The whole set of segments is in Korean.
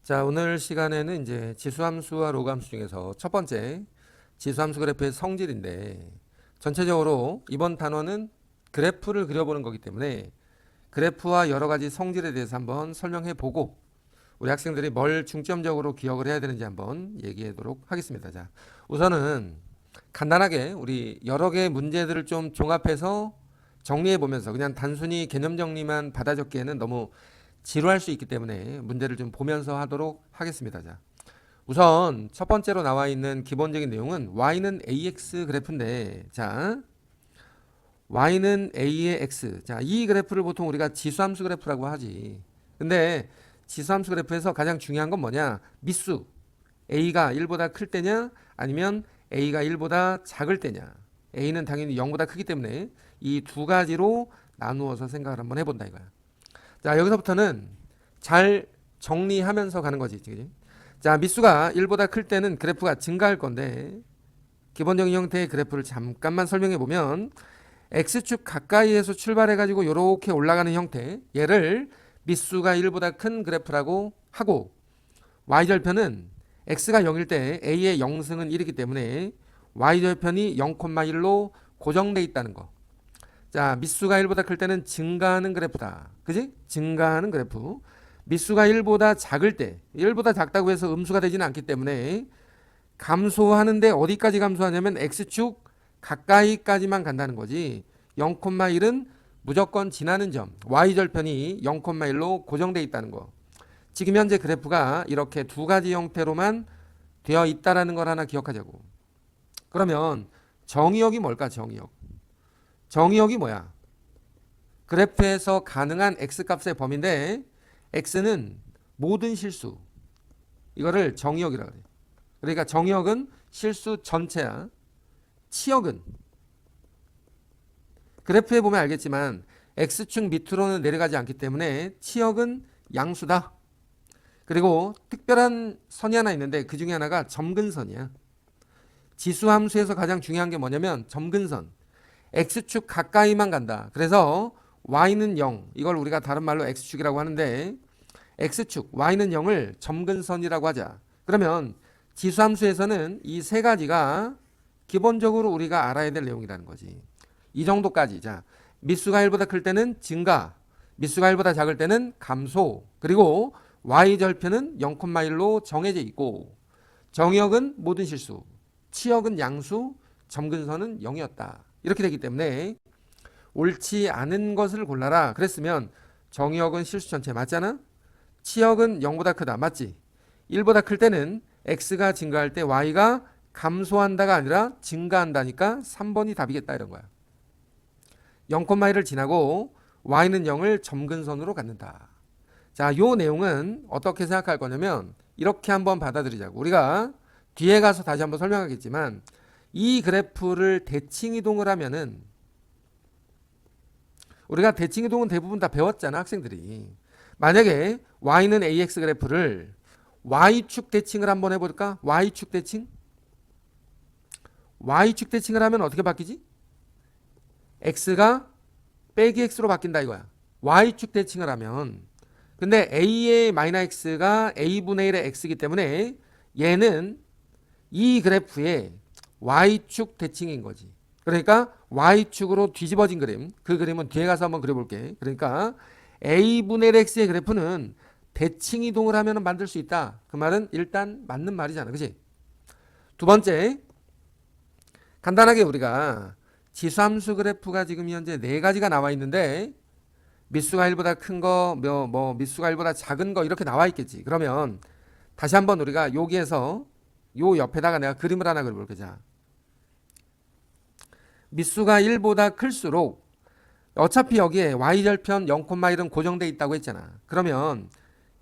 자, 오늘 시간에는 이제 지수함수와 로그함수 중에서 첫 번째 지수함수 그래프의 성질인데, 전체적으로 이번 단원은 그래프를 그려보는 거기 때문에 그래프와 여러 가지 성질에 대해서 한번 설명해 보고 우리 학생들이 뭘 중점적으로 기억을 해야 되는지 한번 얘기하도록 하겠습니다. 자, 우선은 간단하게 우리 여러 개의 문제들을 좀 종합해서 정리해 보면서 그냥 단순히 개념 정리만 받아 적기에는 너무 지루할 수 있기 때문에 문제를 좀 보면서 하도록 하겠습니다. 자, 우선 첫 번째로 나와 있는 기본적인 내용은 y는 ax 그래프인데, 자, y는 a의 x. 자, 이 그래프를 보통 우리가 지수함수 그래프라고 하지. 근데 지수함수 그래프에서 가장 중요한 건 뭐냐? 미수. a가 1보다 클 때냐? 아니면 a가 1보다 작을 때냐? a는 당연히 0보다 크기 때문에 이 두 가지로 나누어서 생각을 한번 해본다 이거야. 자, 여기서부터는 잘 정리하면서 가는 거지. 그치? 자, 미수가 1보다 클 때는 그래프가 증가할 건데, 기본적인 형태의 그래프를 잠깐만 설명해 보면 x축 가까이에서 출발해 가지고 이렇게 올라가는 형태, 얘를 미수가 1보다 큰 그래프라고 하고, y절편은 x가 0일 때 a의 0승은 1이기 때문에 y절편이 0,1로 고정돼 있다는 거. 자, 미수가 1보다 클 때는 증가하는 그래프다. 그지? 증가하는 그래프. 미수가 1보다 작을 때, 1보다 작다고 해서 음수가 되지는 않기 때문에 감소하는데 어디까지 감소하냐면 x축 가까이까지만 간다는 거지. 0,1은 무조건 지나는 점, y절편이 0,1로 고정돼 있다는 거. 지금 현재 그래프가 이렇게 두 가지 형태로만 되어 있다라는 걸 하나 기억하자고. 그러면 정의역이 뭘까? 정의역이 뭐야? 그래프에서 가능한 x값의 범위인데, x는 모든 실수. 이거를 정의역이라고 그래. 그러니까 정의역은 실수 전체야. 치역은 그래프에 보면 알겠지만 x축 밑으로는 내려가지 않기 때문에 치역은 양수다. 그리고 특별한 선이 하나 있는데 그 중에 하나가 점근선이야. 지수함수에서 가장 중요한 게 뭐냐면 점근선. x축 가까이만 간다. 그래서 y는 0. 이걸 우리가 다른 말로 x축이라고 하는데, x축 y는 0을 점근선이라고 하자. 그러면 지수함수에서는 이 세 가지가 기본적으로 우리가 알아야 될 내용이라는 거지. 이 정도까지. 자, 미수가 1보다 클 때는 증가, 미수가 1보다 작을 때는 감소, 그리고 y절편은 0,1로 정해져 있고, 정의역은 모든 실수, 치역은 양수, 점근선은 0이었다. 이렇게 되기 때문에 옳지 않은 것을 골라라. 그랬으면 정의역은 실수 전체 맞잖아? 치역은 0보다 크다. 맞지? 1보다 클 때는 x가 증가할 때 y가 감소한다가 아니라 증가한다니까 3번이 답이겠다 이런 거야. 0,1을 지나고 y는 0을 점근선으로 갖는다. 자, 요 내용은 어떻게 생각할 거냐면 이렇게 한번 받아들이자고. 우리가 뒤에 가서 다시 한번 설명하겠지만 이 그래프를 대칭 이동을 하면은, 우리가 대칭 이동은 대부분 다 배웠잖아 학생들이. 만약에 y는 ax 그래프를 y축 대칭을 한번 해볼까? y축 대칭? y축 대칭을 하면 어떻게 바뀌지? x가 빼기 x로 바뀐다 이거야. y축 대칭을 하면. 근데 a의 마이너 x가 a분의 1의 x이기 때문에 얘는 이 그래프의 y축 대칭인 거지. 그러니까 y축으로 뒤집어진 그림. 그 그림은 뒤에 가서 한번 그려볼게. 그러니까 a분의 1 x의 그래프는 대칭 이동을 하면 만들 수 있다. 그 말은 일단 맞는 말이잖아. 그치? 두 번째, 간단하게 우리가 지수함수 그래프가 지금 현재 네 가지가 나와 있는데, 미수가 1보다 큰 거, 미수가 1보다 작은 거 이렇게 나와 있겠지. 그러면 다시 한번 우리가 여기에서 요 옆에다가 내가 그림을 하나 그려볼게. 자, 미수가 1보다 클수록 어차피 여기에 y절편 0,1은 고정돼 있다고 했잖아. 그러면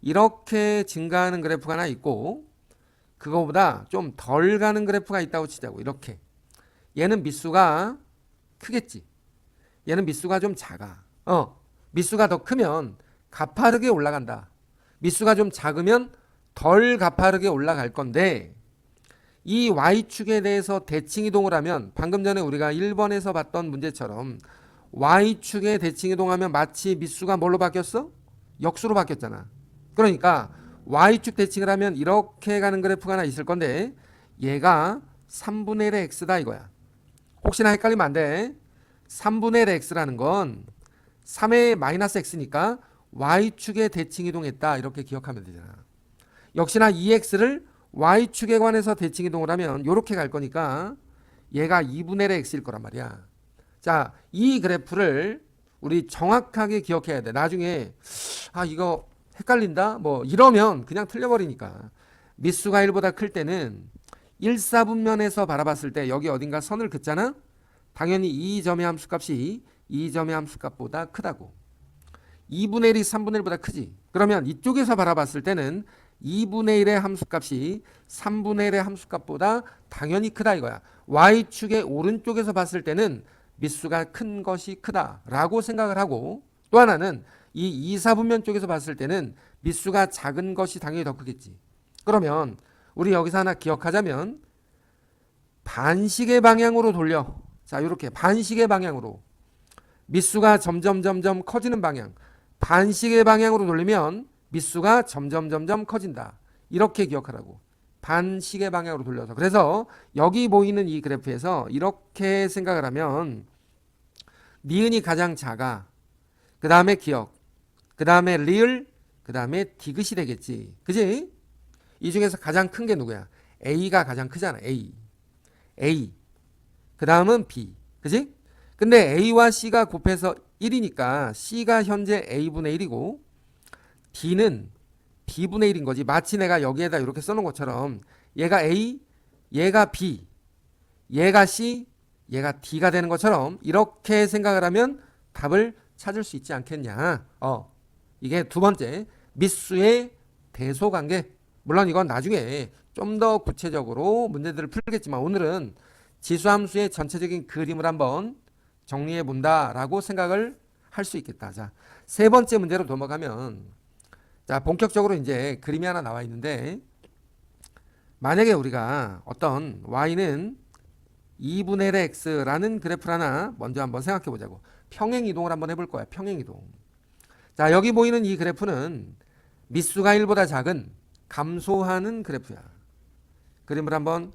이렇게 증가하는 그래프가 하나 있고, 그거보다 좀 덜 가는 그래프가 있다고 치자고. 이렇게. 얘는 미수가 크겠지. 얘는 미수가 좀 작아. 미수가 더 크면 가파르게 올라간다. 미수가 좀 작으면 덜 가파르게 올라갈 건데, 이 y축에 대해서 대칭 이동을 하면 방금 전에 우리가 1번에서 봤던 문제처럼 y축에 대칭 이동하면 마치 미수가 뭘로 바뀌었어? 역수로 바뀌었잖아. 그러니까 y축 대칭을 하면 이렇게 가는 그래프가 하나 있을 건데 얘가 3분의 1의 x다 이거야. 혹시나 헷갈리면 안 돼. 3분의 1의 x라는 건 3의 마이너스 x니까 y축에 대칭 이동했다 이렇게 기억하면 되잖아. 역시나 이 x를 y축에 관해서 대칭 이동을 하면 이렇게 갈 거니까 얘가 2분의 1의 x일 거란 말이야. 자, 이 그래프를 우리 정확하게 기억해야 돼. 나중에 이거 헷갈린다 뭐 이러면 그냥 틀려버리니까. 미수가 1보다 클 때는 1사분면에서 바라봤을 때 여기 어딘가 선을 긋잖아. 당연히 이 점의 함수값이 이 점의 함수값보다 크다고. 2분의 1이 3분의 1보다 크지. 그러면 이쪽에서 바라봤을 때는 2분의 1의 함수값이 3분의 1의 함수값보다 당연히 크다 이거야. y축의 오른쪽에서 봤을 때는 미수가 큰 것이 크다라고 생각을 하고, 또 하나는 이 2사분면 쪽에서 봤을 때는 미수가 작은 것이 당연히 더 크겠지. 그러면 우리 여기서 하나 기억하자면 반식의 방향으로 돌려. 자, 이렇게 반식의 방향으로 미수가 점점 커지는 방향, 반식의 방향으로 돌리면 미수가 점점 커진다. 이렇게 기억하라고. 반식의 방향으로 돌려서. 그래서 여기 보이는 이 그래프에서 이렇게 생각을 하면 니은이 가장 작아. 그 다음에 기억. 그 다음에 리을. 그 다음에 디귿이 되겠지. 그지? 이 중에서 가장 큰 게 누구야? A가 가장 크잖아. A. 그 다음은 B. 그지? 근데 A와 C가 곱해서 1이니까 C가 현재 A분의 1이고 D는 B분의 1인 거지. 마치 내가 여기에다 이렇게 써놓은 것처럼 얘가 A, 얘가 B, 얘가 C, 얘가 D가 되는 것처럼 이렇게 생각을 하면 답을 찾을 수 있지 않겠냐. 이게 두 번째, 미수의 대소관계. 물론 이건 나중에 좀 더 구체적으로 문제들을 풀겠지만 오늘은 지수함수의 전체적인 그림을 한번 정리해 본다라고 생각을 할 수 있겠다. 자, 세 번째 문제로 넘어가면, 자, 본격적으로 이제 그림이 하나 나와 있는데, 만약에 우리가 어떤 y는 2분의 1의 x라는 그래프를 하나 먼저 한번 생각해 보자고. 평행 이동을 한번 해볼 거야. 평행 이동. 자, 여기 보이는 이 그래프는 미수가 1보다 작은 감소하는 그래프야. 그림을 한번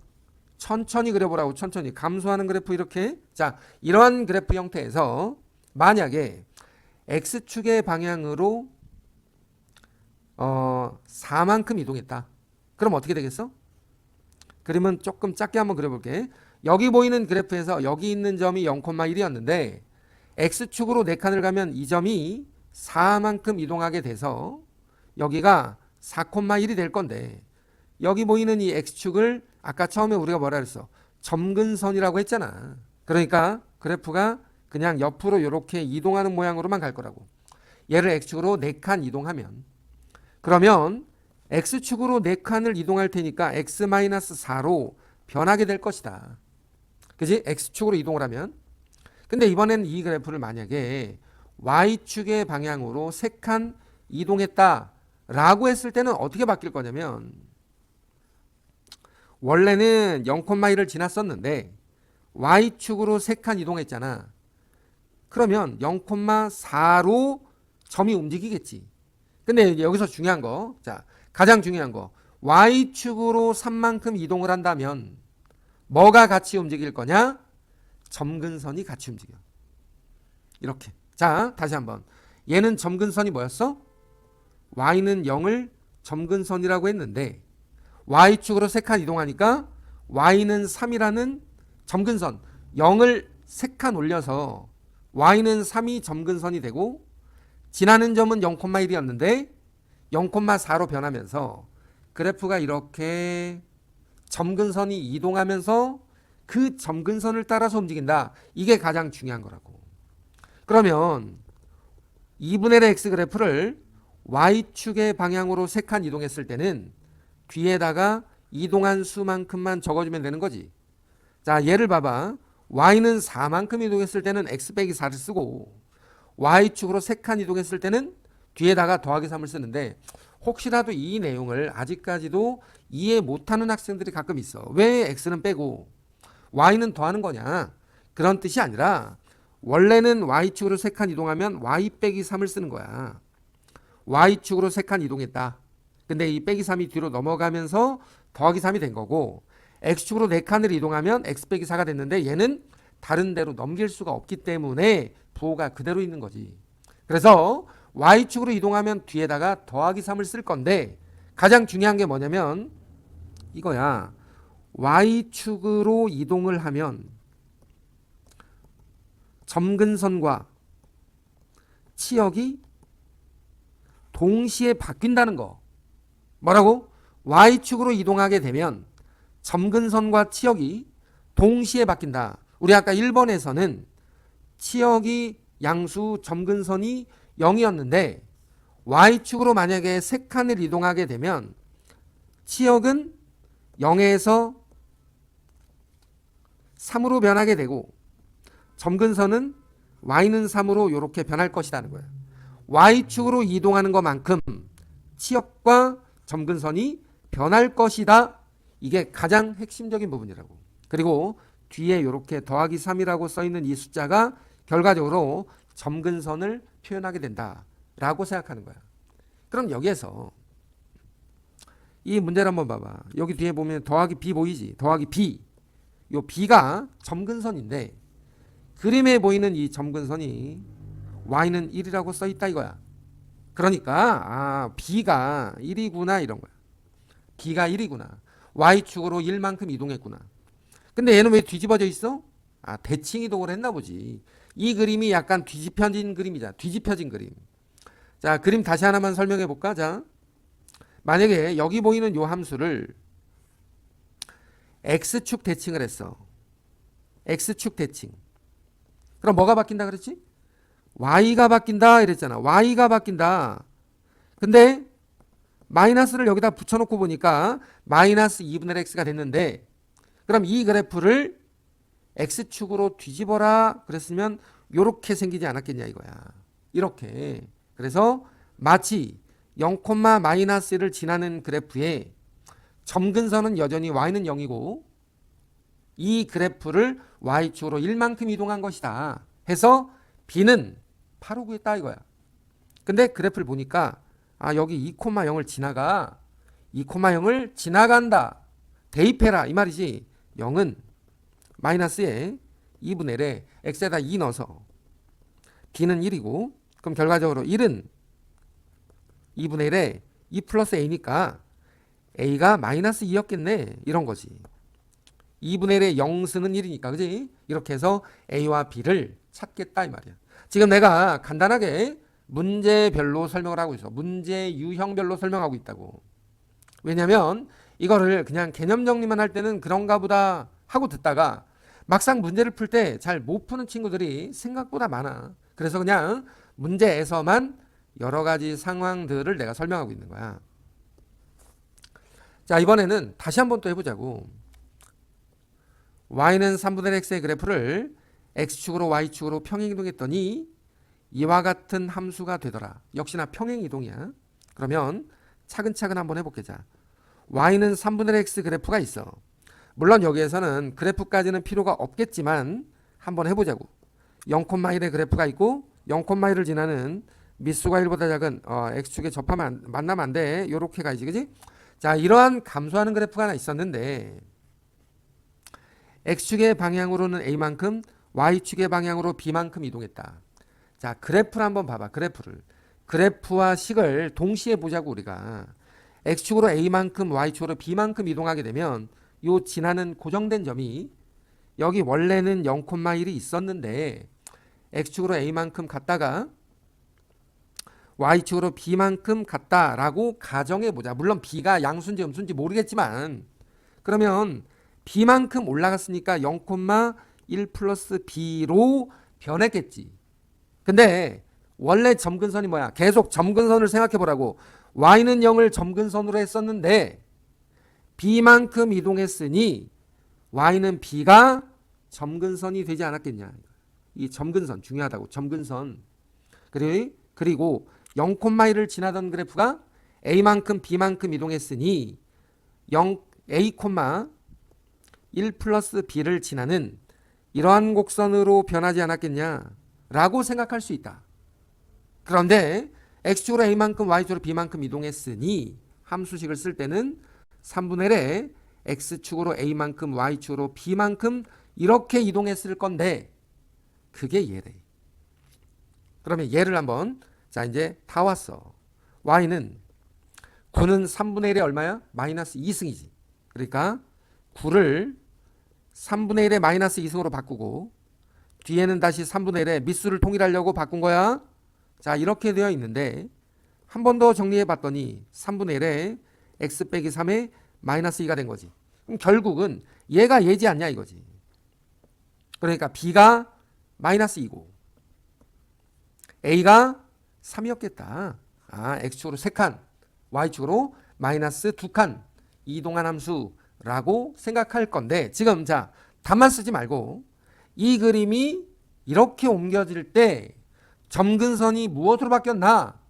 천천히 그려보라고. 천천히 감소하는 그래프. 이렇게. 자, 이러한 그래프 형태에서 만약에 x축의 방향으로 4만큼 이동했다. 그럼 어떻게 되겠어? 그림은 조금 작게 한번 그려볼게. 여기 보이는 그래프에서 여기 있는 점이 0,1이었는데 x축으로 4칸을 가면 이 점이 4만큼 이동하게 돼서 여기가 4,1이 될 건데, 여기 보이는 이 x축을 아까 처음에 우리가 뭐라 그랬어? 점근선이라고 했잖아. 그러니까 그래프가 그냥 옆으로 이렇게 이동하는 모양으로만 갈 거라고. 얘를 x축으로 4칸 이동하면, 그러면 x축으로 4칸을 이동할 테니까 x-4로 변하게 될 것이다. 그지? x축으로 이동을 하면. 근데 이번엔 이 그래프를 만약에 y축의 방향으로 3칸 이동했다 라고 했을 때는 어떻게 바뀔 거냐면, 원래는 0,1을 지났었는데 y축으로 3칸 이동했잖아. 그러면 0,4로 점이 움직이겠지. 근데 여기서 중요한 거, 자, 가장 중요한 거, y축으로 3만큼 이동을 한다면 뭐가 같이 움직일 거냐? 점근선이 같이 움직여. 이렇게. 자, 다시 한번. 얘는 점근선이 뭐였어? y는 0을 점근선이라고 했는데 y축으로 3칸 이동하니까 y는 3이라는 점근선, 0을 3칸 올려서 y는 3이 점근선이 되고, 지나는 점은 0,1이었는데 0,4로 변하면서 그래프가 이렇게 점근선이 이동하면서 그 점근선을 따라서 움직인다. 이게 가장 중요한 거라고. 그러면 2분의 1의 x 그래프를 y축의 방향으로 3칸 이동했을 때는 뒤에다가 이동한 수만큼만 적어주면 되는 거지. 자, 얘를 봐봐. y는 4만큼 이동했을 때는 x 빼기 4를 쓰고, y축으로 3칸 이동했을 때는 뒤에다가 더하기 3을 쓰는데, 혹시라도 이 내용을 아직까지도 이해 못하는 학생들이 가끔 있어. 왜 x는 빼고 y는 더하는 거냐? 그런 뜻이 아니라 원래는 y축으로 3칸 이동하면 y 빼기 3을 쓰는 거야. y축으로 3칸 이동했다. 근데 이 빼기 3이 뒤로 넘어가면서 더하기 3이 된 거고, x축으로 4칸을 이동하면 x 빼기 4가 됐는데 얘는 다른 데로 넘길 수가 없기 때문에 부호가 그대로 있는 거지. 그래서 y축으로 이동하면 뒤에다가 더하기 3을 쓸 건데, 가장 중요한 게 뭐냐면 이거야. y축으로 이동을 하면 점근선과 치역이 동시에 바뀐다는 거. 뭐라고? y축으로 이동하게 되면 점근선과 치역이 동시에 바뀐다. 우리 아까 1번에서는 치역이 양수, 점근선이 0이었는데 y축으로 만약에 3칸을 이동하게 되면 치역은 0에서 3으로 변하게 되고 점근선은 y는 3으로 이렇게 변할 것이라는 거예요. y축으로 이동하는 것만큼 치역과 점근선이 변할 것이다. 이게 가장 핵심적인 부분이라고. 그리고 뒤에 이렇게 더하기 3이라고 써있는 이 숫자가 결과적으로 점근선을 표현하게 된다라고 생각하는 거야. 그럼 여기에서 이 문제를 한번 봐봐. 여기 뒤에 보면 더하기 b 보이지? 더하기 b. 요 b가 점근선인데 그림에 보이는 이 점근선이 y는 1이라고 써있다 이거야. 그러니까 b가 1이구나 이런 거야. b가 1이구나. y축으로 1만큼 이동했구나. 근데 얘는 왜 뒤집어져 있어? 대칭 이동을 했나 보지. 이 그림이 약간 뒤집혀진 그림이잖아. 뒤집혀진 그림. 자, 그림 다시 하나만 설명해 볼까? 자, 만약에 여기 보이는 요 함수를 x축 대칭을 했어. x축 대칭. 그럼 뭐가 바뀐다 그랬지? y가 바뀐다 이랬잖아. y가 바뀐다. 근데 마이너스를 여기다 붙여놓고 보니까 마이너스 2분의 x가 됐는데, 그럼 이 그래프를 x축으로 뒤집어라 그랬으면 이렇게 생기지 않았겠냐 이거야. 이렇게. 그래서 마치 0, 마이너스1을 지나는 그래프에 점근선은 여전히 y는 0이고 이 그래프를 y축으로 1만큼 이동한 것이다 해서 b는 8로 구했다 이거야. 근데 그래프를 보니까 여기 2,0을 지나가. 2,0을 지나간다. 대입해라 이 말이지. 0은 마이너스에 2분의 1에 x에다 2 넣어서 b는 1이고, 그럼 결과적으로 1은 2분의 1에 2 플러스 a니까 a가 마이너스 2였겠네 이런 거지. 2분의 1에 0승은 1이니까 그지? 이렇게 해서 a와 b를 찾겠다 이 말이야. 지금 내가 간단하게 문제별로 설명을 하고 있어. 문제 유형별로 설명하고 있다고. 왜냐면 이거를 그냥 개념 정리만 할 때는 그런가 보다 하고 듣다가 막상 문제를 풀 때 잘 못 푸는 친구들이 생각보다 많아. 그래서 그냥 문제에서만 여러 가지 상황들을 내가 설명하고 있는 거야. 자, 이번에는 다시 한번 또 해보자고. y는 3분의 x의 그래프를 x축으로 y축으로 평행이동했더니 이와 같은 함수가 되더라. 역시나 평행이동이야. 그러면 차근차근 한번 해볼게자. y는 3분의 x 그래프가 있어. 물론 여기에서는 그래프까지는 필요가 없겠지만 한번 해보자고. 0,1의 그래프가 있고 0,1을 지나는 미수가 1보다 작은 x축에 만나면 안 돼. 요렇게 가야지 그지? 자, 이러한 감소하는 그래프가 하나 있었는데 x축의 방향으로는 a만큼 y축의 방향으로 b만큼 이동했다. 자, 그래프를 한번 봐봐. 그래프와 식을 동시에 보자고. 우리가 x축으로 a만큼 y축으로 b만큼 이동하게 되면 요 지나는 고정된 점이 여기 원래는 0,1이 있었는데 x축으로 a만큼 갔다가 y축으로 b만큼 갔다라고 가정해 보자. 물론 b가 양수인지 음수인지 모르겠지만 그러면 b만큼 올라갔으니까 0,1 플러스 b로 변했겠지. 근데 원래 점근선이 뭐야? 계속 점근선을 생각해 보라고. y는 0을 점근선으로 했었는데 b만큼 이동했으니 y는 b가 점근선이 되지 않았겠냐. 이 점근선 중요하다고. 점근선. 그리고 0,1을 지나던 그래프가 a만큼 b만큼 이동했으니 a, 1 플러스 b를 지나는 이러한 곡선으로 변하지 않았겠냐 라고 생각할 수 있다. 그런데 x축으로 a만큼 y축으로 b만큼 이동했으니 함수식을 쓸 때는 3분의 1에 x축으로 a만큼 y축으로 b만큼 이렇게 이동했을 건데 그게 얘래. 그러면 얘를 한번 자 이제 다 왔어. y는 9는 3분의 1에 얼마야? 마이너스 2승이지. 그러니까 9를 3분의 1에 마이너스 2승으로 바꾸고 뒤에는 다시 3분의 1에 밑수를 통일하려고 바꾼 거야. 자 이렇게 되어 있는데 한 번 더 정리해 봤더니 3분의 1에 x 빼기 3에 마이너스 2가 된 거지. 그럼 결국은 얘가 얘지 않냐 이거지. 그러니까 b가 마이너스 2고 a가 3이었겠다. 아 x축으로 3칸 y축으로 마이너스 2칸 이동한 함수라고 생각할 건데 지금 자 답만 쓰지 말고 이 그림이 이렇게 옮겨질 때 점근선이 무엇으로 바뀌었나?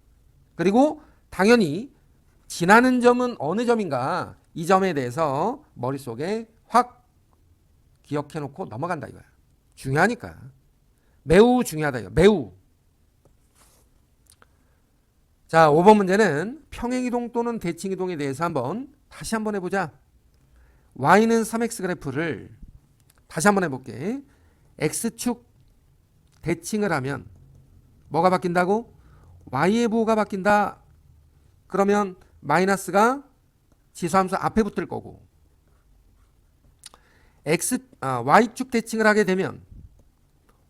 그리고 당연히 지나는 점은 어느 점인가? 이 점에 대해서 머릿속에 확 기억해 놓고 넘어간다 이거야. 중요하니까. 매우 중요하다 이거. 매우. 자, 5번 문제는 평행이동 또는 대칭이동에 대해서 다시 한번 해보자. y는 3x 그래프를 다시 한번 해볼게. x축 대칭을 하면 뭐가 바뀐다고? y의 부호가 바뀐다. 그러면 마이너스가 지수함수 앞에 붙을 거고 y축 대칭을 하게 되면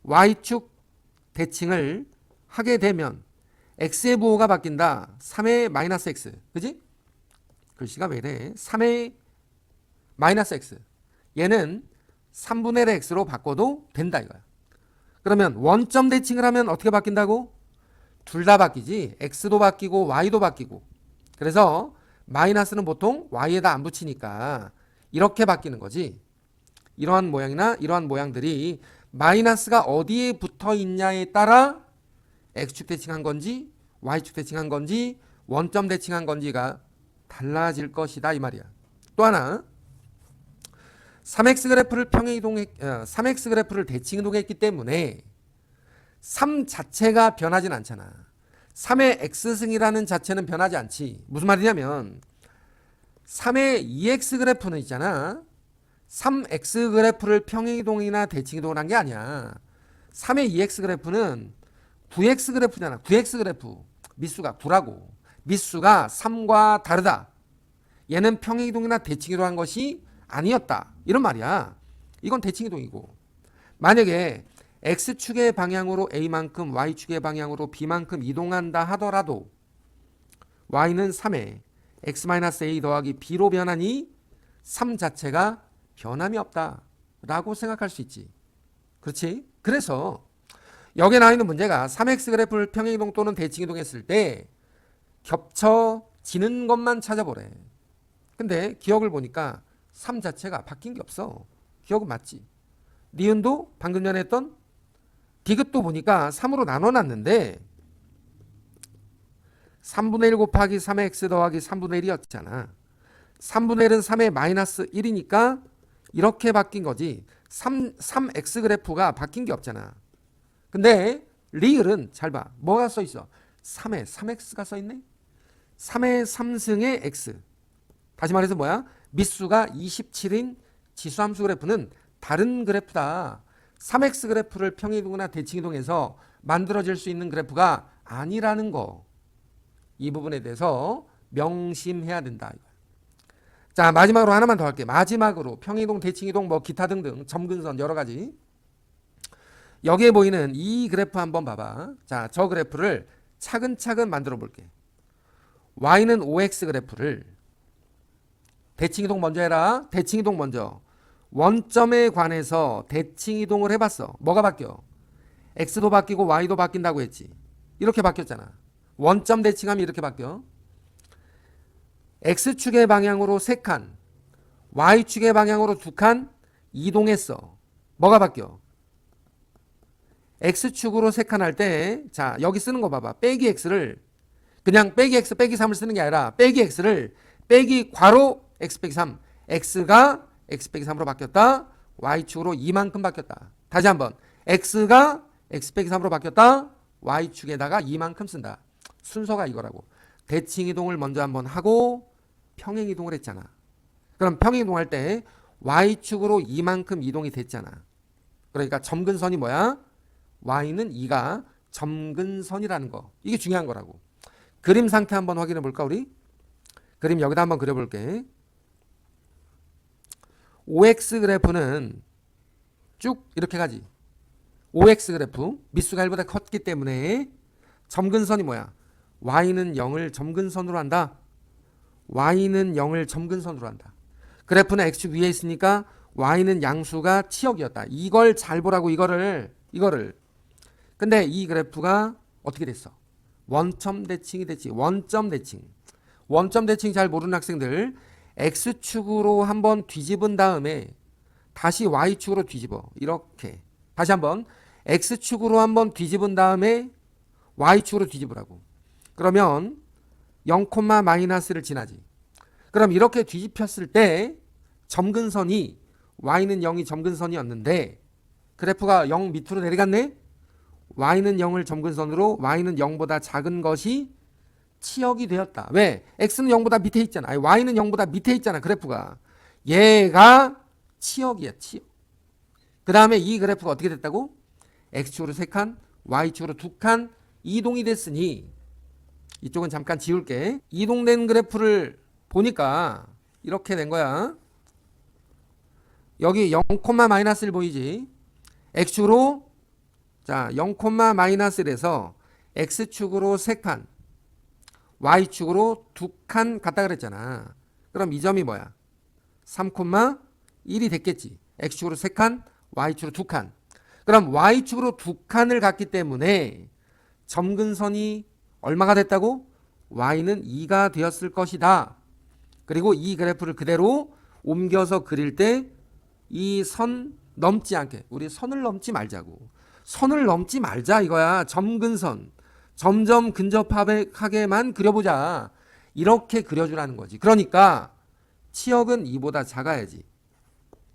y축 대칭을 하게 되면 x의 부호가 바뀐다. 3의 마이너스 x. 그지? 글씨가 왜 이래? 3의 마이너스 x. 얘는 3분의 1의 x로 바꿔도 된다 이거야. 그러면 원점 대칭을 하면 어떻게 바뀐다고? 둘 다 바뀌지. x도 바뀌고 y도 바뀌고. 그래서 마이너스는 보통 y에다 안 붙이니까 이렇게 바뀌는 거지. 이러한 모양이나 이러한 모양들이 마이너스가 어디에 붙어 있냐에 따라 x축 대칭한 건지 y축 대칭한 건지 원점 대칭한 건지가 달라질 것이다 이 말이야. 또 하나 3x 그래프를 3x 그래프를 대칭 이동했기 때문에 3 자체가 변하진 않잖아. 3의 x승이라는 자체는 변하지 않지. 무슨 말이냐면 3의 2x 그래프는 있잖아. 3x 그래프를 평행이동이나 대칭이동을 한 게 아니야. 3의 2x 그래프는 9x 그래프잖아. 9x 그래프. 밑수가 9라고. 밑수가 3과 다르다. 얘는 평행이동이나 대칭이동한 것이 아니었다. 이런 말이야. 이건 대칭이동이고. 만약에 x축의 방향으로 a만큼 y축의 방향으로 b만큼 이동한다 하더라도 y는 3에 x-a 더하기 b로 변하니 3 자체가 변함이 없다 라고 생각할 수 있지. 그렇지? 그래서 여기에 나와 있는 문제가 3x 그래프를 평행이동 또는 대칭이동 했을 때 겹쳐지는 것만 찾아보래. 근데 기억을 보니까 3 자체가 바뀐 게 없어. 기억은 맞지. 니은도 방금 전에 했던 디귿도 보니까 3으로 나눠놨는데 3분의 1 곱하기 3의 x 더하기 3분의 1이었잖아. 3분의 1은 3의 마이너스 1이니까 이렇게 바뀐 거지. 3x 그래프가 바뀐 게 없잖아. 근데 리을은 잘 봐. 뭐가 써 있어? 3의 3x가 써 있네. 3의 3승의 x. 다시 말해서 뭐야? 밑수가 27인 지수함수 그래프는 다른 그래프다. 3x 그래프를 평행이동이나 대칭이동해서 만들어질 수 있는 그래프가 아니라는 거. 이 부분에 대해서 명심해야 된다. 자, 마지막으로 하나만 더 할게. 마지막으로 평행이동, 대칭이동, 뭐 기타 등등 점근선 여러 가지. 여기에 보이는 이 그래프 한번 봐봐. 자, 저 그래프를 차근차근 만들어 볼게. y는 5x 그래프를 대칭이동 먼저 해라. 대칭이동 먼저. 원점에 관해서 대칭이동을 해봤어. 뭐가 바뀌어? x도 바뀌고 y도 바뀐다고 했지. 이렇게 바뀌었잖아. 원점 대칭하면 이렇게 바뀌어. x축의 방향으로 3칸, y축의 방향으로 2칸 이동했어. 뭐가 바뀌어? x축으로 3칸 할 때, 자, 여기 쓰는 거 봐봐. 빼기 x를 그냥 빼기 x 빼기 3을 쓰는 게 아니라 빼기 x를 빼기 괄호 x 빼기 3. x가 x 빼기 3으로 바뀌었다. y축으로 이만큼 바뀌었다. 다시 한번. x가 x 빼기 3으로 바뀌었다. y축에다가 이만큼 쓴다. 순서가 이거라고. 대칭이동을 먼저 한번 하고 평행 이동을 했잖아. 그럼 평행 이동할 때 y축으로 이만큼 이동이 됐잖아. 그러니까 점근선이 뭐야? y는 2가 점근선이라는 거. 이게 중요한 거라고. 그림 상태 한번 확인해 볼까 우리? 그림 여기다 한번 그려볼게. OX 그래프는 쭉 이렇게 가지. OX 그래프 미수가 1보다 컸기 때문에 점근선이 뭐야? y는 0을 점근선으로 한다. y는 0을 점근선으로 한다. 그래프는 x축 위에 있으니까 y는 양수가 치역이었다. 이걸 잘 보라고 이거를. 근데 이 그래프가 어떻게 됐어? 원점 대칭이 됐지. 원점 대칭. 원점 대칭 잘 모르는 학생들 x축으로 한번 뒤집은 다음에 다시 y축으로 뒤집어. 이렇게. 다시 한번 x축으로 한번 뒤집은 다음에 y축으로 뒤집으라고. 그러면 0, 마이너스를 지나지. 그럼 이렇게 뒤집혔을 때 점근선이 y는 0이 점근선이었는데 그래프가 0 밑으로 내려갔네. y는 0을 점근선으로 y는 0보다 작은 것이 치역이 되었다. 왜? x는 0보다 밑에 있잖아. 아니, y는 0보다 밑에 있잖아. 그래프가. 얘가 치역이야. 치역. 그 다음에 이 그래프가 어떻게 됐다고? x축으로 3칸, y축으로 2칸 이동이 됐으니 이쪽은 잠깐 지울게. 이동된 그래프를 보니까 이렇게 된 거야. 여기 0, 마이너스를 보이지? x축으로 자 0, 마이너스에서 x축으로 3칸 y축으로 2칸 갔다 그랬잖아. 그럼 이 점이 뭐야? 3, 1이 됐겠지. x축으로 3칸 y축으로 2칸. 그럼 y축으로 2칸을 갔기 때문에 점근선이 얼마가 됐다고? y는 2가 되었을 것이다. 그리고 이 그래프를 그대로 옮겨서 그릴 때 이 선 넘지 않게 우리 선을 넘지 말자고. 선을 넘지 말자 이거야. 점근선. 점점 근접하게만 그려보자. 이렇게 그려주라는 거지. 그러니까 치역은 2보다 작아야지.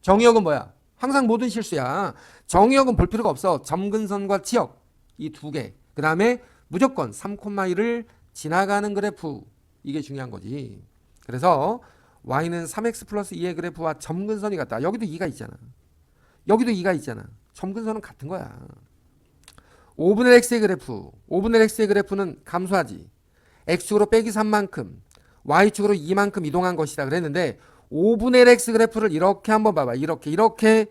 정의역은 뭐야? 항상 모든 실수야. 정의역은 볼 필요가 없어. 점근선과 치역 이 두 개. 그 다음에 무조건 3,1을 지나가는 그래프. 이게 중요한 거지. 그래서 y는 3x 플러스 2의 그래프와 점근선이 같다. 여기도 2가 있잖아. 여기도 2가 있잖아. 점근선은 같은 거야. 5분의 x의 그래프. 5분의 x의 그래프는 감소하지. x축으로 빼기 3만큼 y축으로 2만큼 이동한 것이다 그랬는데 5분의 x 그래프를 이렇게 한번 봐봐. 이렇게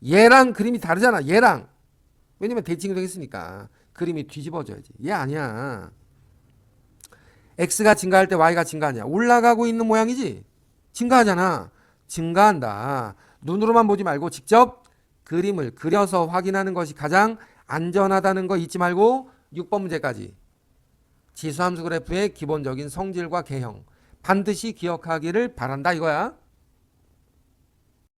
얘랑 그림이 다르잖아. 얘랑. 왜냐면 대칭이 되겠으니까 그림이 뒤집어져야지. 얘 아니야. x가 증가할 때 y가 증가하냐? 올라가고 있는 모양이지? 증가하잖아. 증가한다. 눈으로만 보지 말고 직접 그림을 그려서 확인하는 것이 가장 안전하다는 거 잊지 말고 6번 문제까지 지수함수 그래프의 기본적인 성질과 개형 반드시 기억하기를 바란다 이거야.